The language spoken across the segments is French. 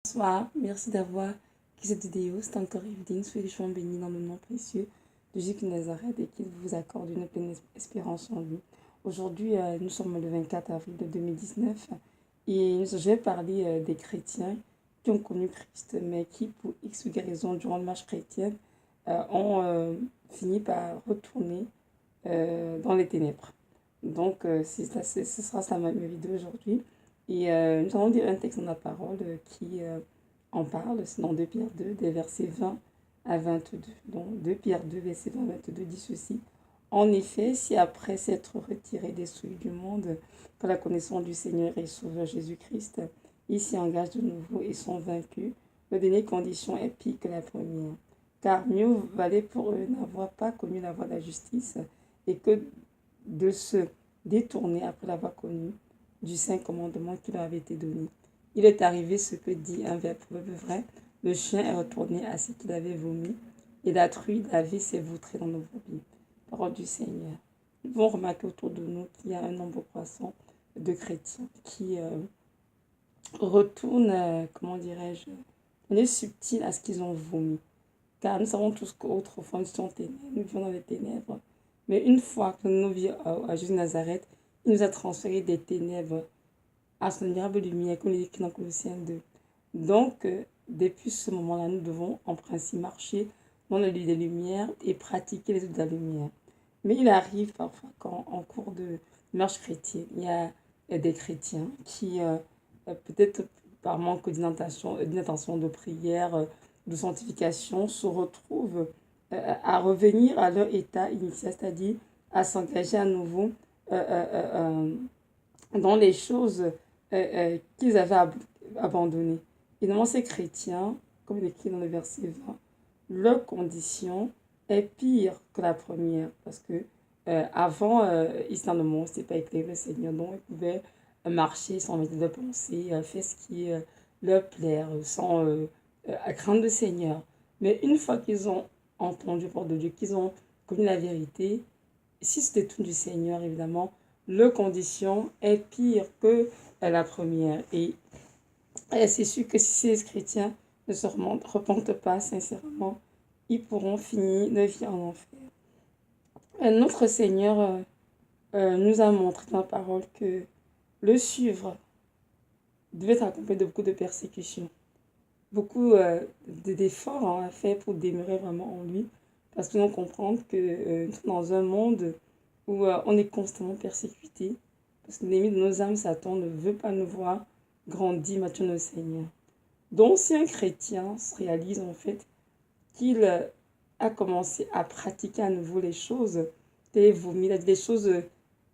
Bonsoir, merci d'avoir écouté cette vidéo. C'est encore Evelyne, soyez richement bénis dans le nom précieux de Jésus de Nazareth et qu'il vous accorde une pleine espérance en lui. Aujourd'hui, nous sommes le 24 avril de 2019 et je vais parler des chrétiens qui ont connu Christ, mais qui, pour X ou Y raison, durant le marche chrétienne, ont fini par retourner dans les ténèbres. Donc, ce sera ça ma vidéo aujourd'hui. Et nous allons lire un texte dans la parole qui en parle. C'est dans 2 Pierre 2, des versets 20 à 22. Donc 2 Pierre 2, verset 20 à 22 dit ceci. En effet, si après s'être retirés des souilles du monde par la connaissance du Seigneur et Sauveur Jésus-Christ, ils s'y engagent de nouveau et sont vaincus, la dernière condition est pire que la première. Car mieux valait pour eux n'avoir pas connu la voie de la justice et que de se détourner après l'avoir connu du saint commandement qui leur avait été donné. Il est arrivé ce que dit un verbe vrai, le chien est retourné à ce qu'il avait vomi, et la truie, la vie s'est vautrée dans nos brebis. Parole du Seigneur. Nous pouvons remarquer autour de nous qu'il y a un nombre croissant de chrétiens qui retournent, comment dirais-je, de subtil à ce qu'ils ont vomi. Car nous savons tous qu'autrefois nous étions ténèbres, nous vivions dans les ténèbres. Mais une fois que nous vivions à Jésus de Nazareth, il nous a transféré des ténèbres à son admirable lumière, comme il est écrit dans Colossiens 2. Donc, depuis ce moment-là, nous devons en principe marcher dans le lieu des lumières et pratiquer les œuvres de la lumière. Mais il arrive parfois qu'en cours de marche chrétienne, il y a des chrétiens qui, peut-être par manque d'intention de prière, de sanctification, se retrouvent à revenir à leur état initial, c'est-à-dire à s'engager à nouveau dans les choses qu'ils avaient abandonnées. Évidemment, ces chrétiens, comme il est écrit dans le verset 20, leur condition est pire que la première, parce que avant, ils étaient dans le monde, c'était pas éclairé le Seigneur, donc ils pouvaient marcher sans mettre de pensée, faire ce qui leur plaire, sans craindre le Seigneur. Mais une fois qu'ils ont entendu la parole de Dieu, qu'ils ont connu la vérité, si c'était tout du Seigneur, évidemment, leur condition est pire que la première. Et c'est sûr que si ces chrétiens ne se repentent pas sincèrement, ils pourront finir leur vie en enfer. Notre Seigneur nous a montré dans la parole que le suivre devait être accompagné de beaucoup de persécutions, beaucoup d'efforts à faire pour demeurer vraiment en lui, parce que nous comprenons que nous sommes dans un monde où on est constamment persécuté, parce que l'ennemi de nos âmes, Satan, ne veut pas nous voir grandir, mature le Seigneur. Donc, si un chrétien se réalise en fait qu'il a commencé à pratiquer à nouveau les choses, des vomis, des choses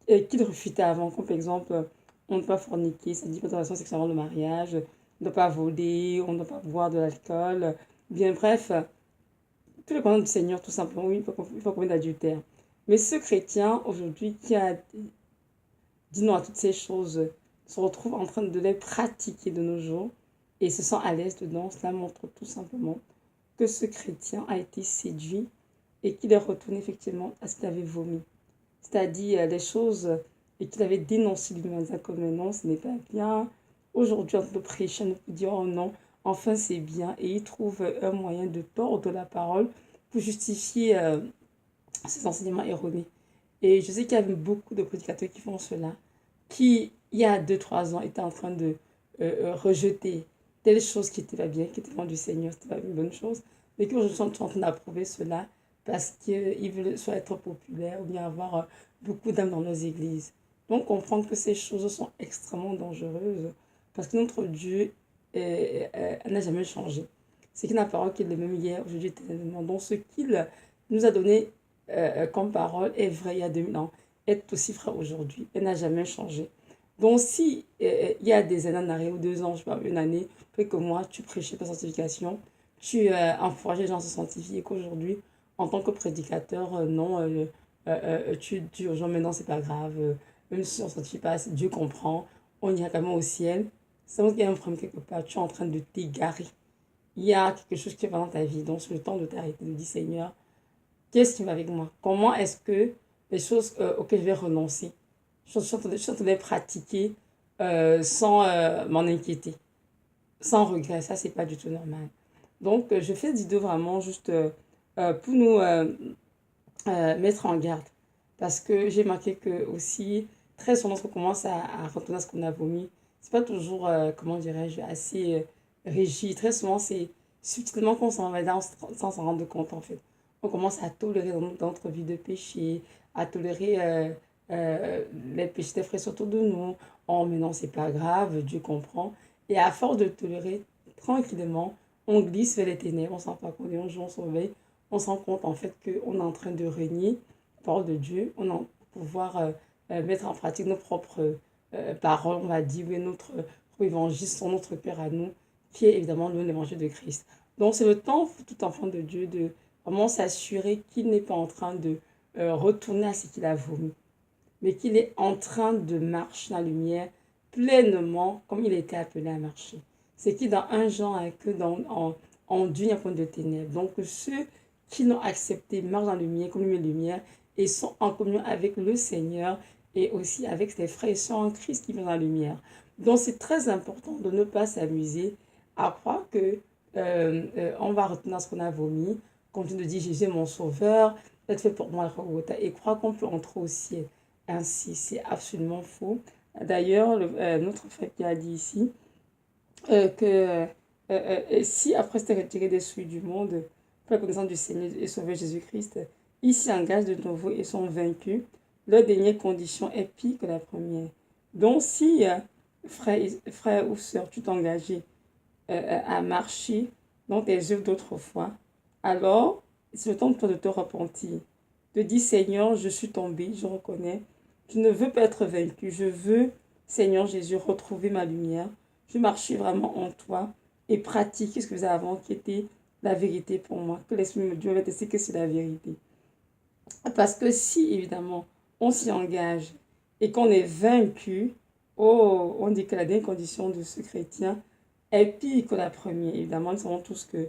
qu'il refutait avant, comme par exemple, on ne doit pas forniquer, ça dit pas de relation sexuelle avant le mariage, on ne doit pas voler, on ne doit pas boire de l'alcool, bien bref, tous les commandements du Seigneur, tout simplement, oui, il faut commettre d'adultère. Mais ce chrétien, aujourd'hui, qui a dit non à toutes ces choses, se retrouve en train de les pratiquer de nos jours et se sent à l'aise dedans. Cela montre tout simplement que ce chrétien a été séduit et qu'il est retourné effectivement à ce qu'il avait vomi. C'est-à-dire les choses et qu'il avait dénoncé lui-même en disant comme non, ce n'est pas bien. Aujourd'hui, on peut prêcher, on peut dire oh non, enfin c'est bien. Et il trouve un moyen de tordre la parole pour justifier ces enseignements erronés. Et je sais qu'il y a beaucoup de prédicateurs qui font cela, qui, il y a 2-3 ans, étaient en train de rejeter telle chose qui n'était pas bien, qui était loin du Seigneur, ce n'était pas une bonne chose, mais qui aujourd'hui sont en train d'approuver cela parce qu'ils veulent soit être populaires ou bien avoir beaucoup d'âmes dans leurs églises. Donc, comprendre que ces choses sont extrêmement dangereuses parce que notre Dieu n'a jamais changé. C'est qu'il n'a parole qu'il est le même hier, aujourd'hui, éternellement. Donc, ce qu'il nous a donné comme parole est vrai il y a 2000 ans, est aussi vrai aujourd'hui. Elle n'a jamais changé. Donc, si il y a des années en arrière ou 2 ans, je sais pas, une année, peut-être que moi, tu prêchais ta sanctification, tu encourageais les gens à se sanctifier et qu'aujourd'hui, en tant que prédicateur, non, tu dis aux gens, mais non, c'est pas grave, même si on ne sanctifie pas, Dieu comprend, on ira quand même au ciel. C'est vrai qu'il y a un problème quelque part, tu es en train de t'égarer. Il y a quelque chose qui va dans ta vie, donc c'est le temps de t'arrêter, de dire, Seigneur, qu'est-ce qui va avec moi? Comment est-ce que les choses auxquelles je vais renoncer, je suis en train de les pratiquer sans m'en inquiéter. sans regret. Ça, c'est pas du tout normal. Donc, je fais des vidéos vraiment juste pour nous mettre en garde. Parce que j'ai marqué que aussi, très souvent, lorsqu'on commence à retourner à ce qu'on a vomi, c'est pas toujours, comment dirais-je, assez rigide. Très souvent, c'est subtilement qu'on s'en va là sans s'en rendre compte, en fait. On commence à tolérer dans notre vie de péché, à tolérer les péchés des frères autour de nous. Oh, mais non, c'est pas grave, Dieu comprend. Et à force de tolérer tranquillement, on glisse vers les ténèbres, on s'en rend pas compte et un jour on se réveille, on se rend compte en fait qu'on est en train de régner parole de Dieu, on a pouvoir mettre en pratique nos propres paroles, on va dire, oui, notre évangile, son notre Père à nous, qui est évidemment l'évangile de Christ. Donc c'est le temps pour tout enfant de Dieu de vraiment s'assurer qu'il n'est pas en train de retourner à ce qu'il a vomi, mais qu'il est en train de marcher dans la lumière pleinement comme il était appelé à marcher. C'est qui dans un genre que en Dieu, il y a point de ténèbres. Donc ceux qui l'ont accepté marchent dans la lumière comme une lumière et sont en communion avec le Seigneur et aussi avec ses frères et sœurs en Christ qui vont dans la lumière. Donc c'est très important de ne pas s'amuser à croire que on va retenir ce qu'on a vomi, continue de dire Jésus est mon sauveur, être fait pour moi et croire qu'on peut entrer au ciel. Ainsi, c'est absolument faux. D'ailleurs, notre frère qui a dit ici que si après s'être retiré des souilles du monde, pour la connaissance du Seigneur et Sauveur Jésus-Christ, ils s'y engagent de nouveau et sont vaincus, leur dernière condition est pire que la première. Donc, si, frère ou sœur, tu t'engageais à marcher dans tes œuvres d'autrefois, alors c'est le temps de toi de te repentir, de dire Seigneur, je suis tombé, je reconnais, je ne veux pas être vaincu, je veux, Seigneur Jésus, retrouver ma lumière, je marcher vraiment en toi et pratiquer ce que vous avez avant qui était la vérité pour moi, que l'Esprit de Dieu m'a testé que c'est la vérité. Parce que si, évidemment, on s'y engage et qu'on est vaincu, oh, on dit que la dernière condition de ce chrétien est pire que la première. Évidemment, nous savons tous que,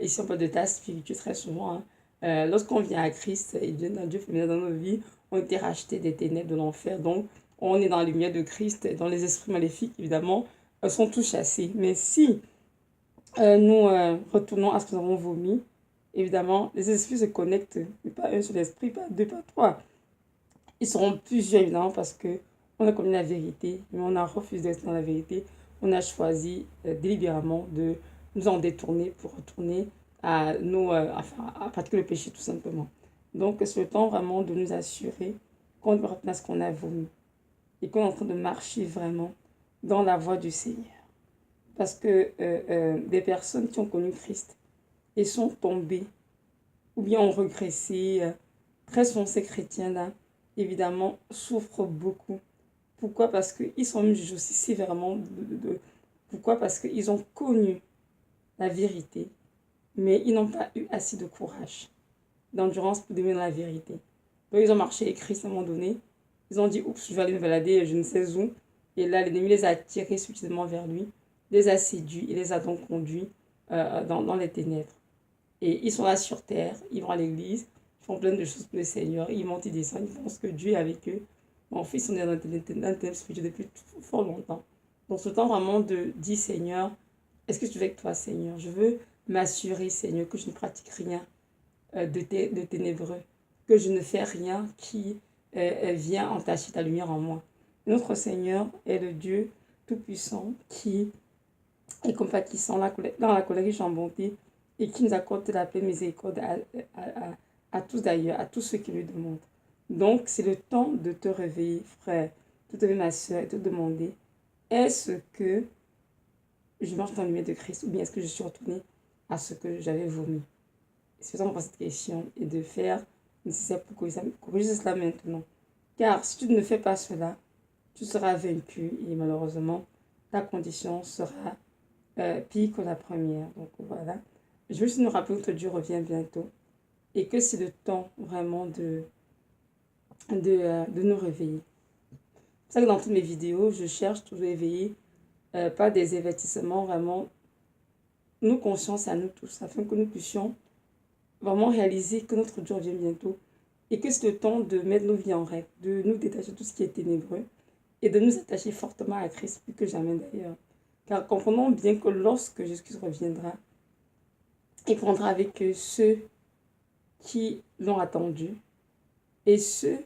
ici on parle de tasse spirituelle très souvent, hein. Lorsqu'on vient à Christ et Dieu fait venir dans nos vies, on a été rachetés des ténèbres de l'enfer. Donc, on est dans la lumière de Christ, dans les esprits maléfiques, évidemment, sont tous chassés. Mais si nous retournons à ce que nous avons vomi, évidemment, les esprits se connectent, mais pas un seul esprit, pas deux, pas trois. Ils seront plusieurs, évidemment, parce que on a connu la vérité, mais on a refusé d'être dans la vérité. On a choisi délibérément de nous en détourner pour retourner à nous, enfin, à pratiquer le péché, tout simplement. Donc, c'est le temps vraiment de nous assurer qu'on doit retenir ce qu'on a voulu et qu'on est en train de marcher vraiment dans la voie du Seigneur. Parce que des personnes qui ont connu Christ et sont tombées ou bien ont régressé, très souvent ces chrétiens-là, évidemment, souffrent beaucoup. Pourquoi? Parce qu'ils sont jugés aussi sévèrement. Pourquoi? Parce qu'ils ont connu la vérité, mais ils n'ont pas eu assez de courage, d'endurance pour devenir la vérité. Donc ils ont marché avec Christ à un moment donné. Ils ont dit, oups, je vais aller me balader je ne sais où. Et là, l'ennemi les a attirés subtilement vers lui, les a séduits et les a donc conduits dans les ténèbres. Et ils sont là sur terre, ils vont à l'église, ils font plein de choses pour le Seigneur, ils montent, ils descendent, ils pensent que Dieu est avec eux. Mais en fait, ils sont dans un ténèbre spirituel depuis fort longtemps. Donc, ce temps vraiment de dire Seigneur, est-ce que tu veux avec toi, Seigneur? Je veux m'assurer, Seigneur, que je ne pratique rien de ténébreux, que je ne fais rien qui vient entacher ta lumière en moi. Notre Seigneur est le Dieu Tout-Puissant qui est compatissant dans la colère riche en bonté et qui nous accorde la pleine miséricorde à tous d'ailleurs, à tous ceux qui lui demandent. Donc, c'est le temps de te réveiller, frère, de te réveiller, ma soeur, et de te demander, est-ce que je marche dans la lumière de Christ ou bien est-ce que je suis retournée à ce que j'avais vomi? C'est faisant pour cette question et de faire nécessaire pour corriger cela maintenant. Car si tu ne fais pas cela, tu seras vaincu et malheureusement, ta condition sera pire que la première. Donc voilà. Je veux juste nous rappeler que Dieu revient bientôt et que c'est le temps vraiment de nous réveiller. C'est ça que dans toutes mes vidéos, je cherche toujours à éveiller par des avertissements vraiment nos consciences à nous tous, afin que nous puissions vraiment réaliser que notre Dieu revient bientôt et que c'est le temps de mettre nos vies en règle, de nous détacher de tout ce qui est ténébreux et de nous attacher fortement à Christ, plus que jamais d'ailleurs. Car comprenons bien que lorsque Jésus-Christ reviendra, il prendra avec eux ceux qui l'ont attendu et ceux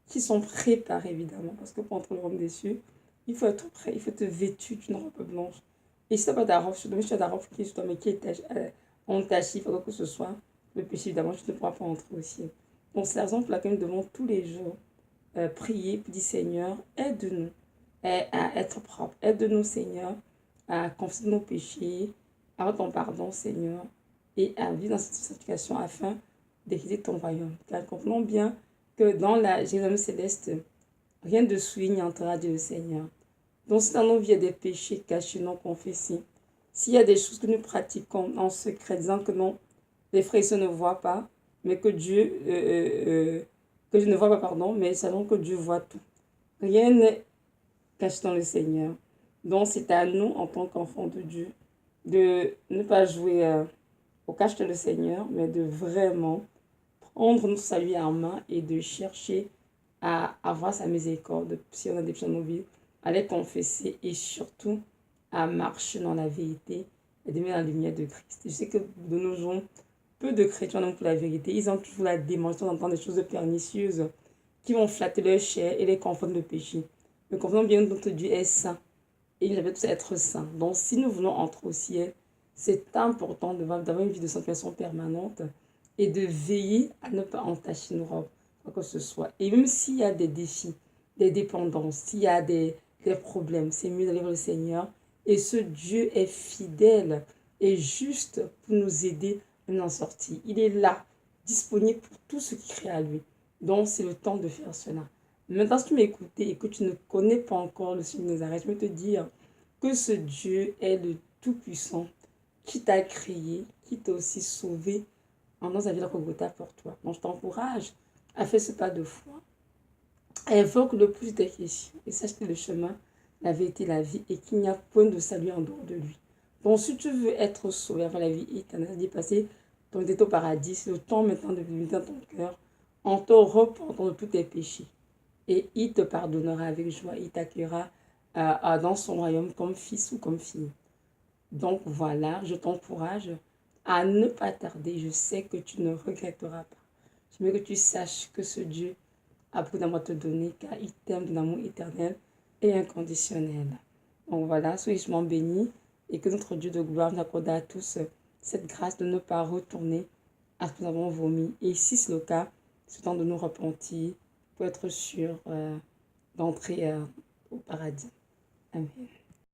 qui sont préparés, évidemment. Parce que pour entrer le royaume des cieux, il faut être prêt, il faut être vêtu d'une robe blanche. Et si tu n'as pas ta robe sur toi, mais si tu as ta robe qui est sur toi, mais qui est entachée, quoi que ce soit, le péché, évidemment, tu ne pourras pas entrer au ciel. Donc, c'est la raison pour laquelle nous devons tous les jours prier pour dire Seigneur, aide-nous à être propre. Aide-nous, Seigneur, à confesser nos péchés, à avoir ton pardon, Seigneur, et à vivre dans cette situation afin d'hériter ton royaume. Car comprenons bien que dans la Jérusalem céleste, rien de souillé n'entrera, Dieu le Seigneur. Donc, si dans nos vies, il y a des péchés cachés, non confessés, s'il y a des choses que nous pratiquons en secret, disant que non, les frères et sœurs ne voient pas, mais que je ne vois pas, pardon, mais savons que Dieu voit tout. Rien n'est caché dans le Seigneur. Donc, c'est à nous, en tant qu'enfants de Dieu, de ne pas jouer au cache de le Seigneur, mais de vraiment prendre notre salut en main et de chercher à avoir sa miséricorde, si on a des péchés dans nos vies, à les confesser et surtout à marcher dans la vérité et de mettre la lumière de Christ. Je sais que de nos jours, peu de chrétiens n'ont pour la vérité. Ils ont toujours la démonstration d'entendre des choses pernicieuses qui vont flatter leur chair et les confondre le péché. Mais comprenons bien que notre Dieu est saint et il devait tous être saint. Donc si nous voulons entrer au ciel, c'est important d'avoir une vie de sanctification permanente et de veiller à ne pas entacher nos robes, quoi que ce soit. Et même s'il y a des défis, des dépendances, s'il y a des problèmes, c'est mieux d'aller voir le Seigneur. Et ce Dieu est fidèle et juste pour nous aider à nous en sortir. Il est là, disponible pour tout ce qui crée à lui. Donc c'est le temps de faire cela. Maintenant, si tu m'écoutes et que tu ne connais pas encore le Seigneur de Nazareth, je veux te dire que ce Dieu est le Tout-Puissant qui t'a créé, qui t'a aussi sauvé en dans sa vie de Golgotha pour toi. Donc je t'encourage à faire ce pas de foi. Invoque le plus des questions et sache que le chemin, la vérité, la vie et qu'il n'y a point de salut en dehors de lui. Donc si tu veux être sauvé avant la vie éternelle, dépasser ton état au paradis, c'est le temps maintenant de venir dans ton cœur en te repentant de tous tes péchés. Et il te pardonnera avec joie, il t'accueillera dans son royaume comme fils ou comme fille. Donc voilà, je t'encourage à ne pas tarder. Je sais que tu ne regretteras pas. Je veux que tu saches que ce Dieu a beaucoup d'amour à te donner car il t'aime d'un amour éternel et inconditionnel. Donc voilà, soyez richement bénis et que notre Dieu de gloire nous accorde à tous cette grâce de ne pas retourner à ce que nous avons vomi. Et si c'est le cas, c'est temps de nous repentir pour être sûr d'entrer au paradis. Amen.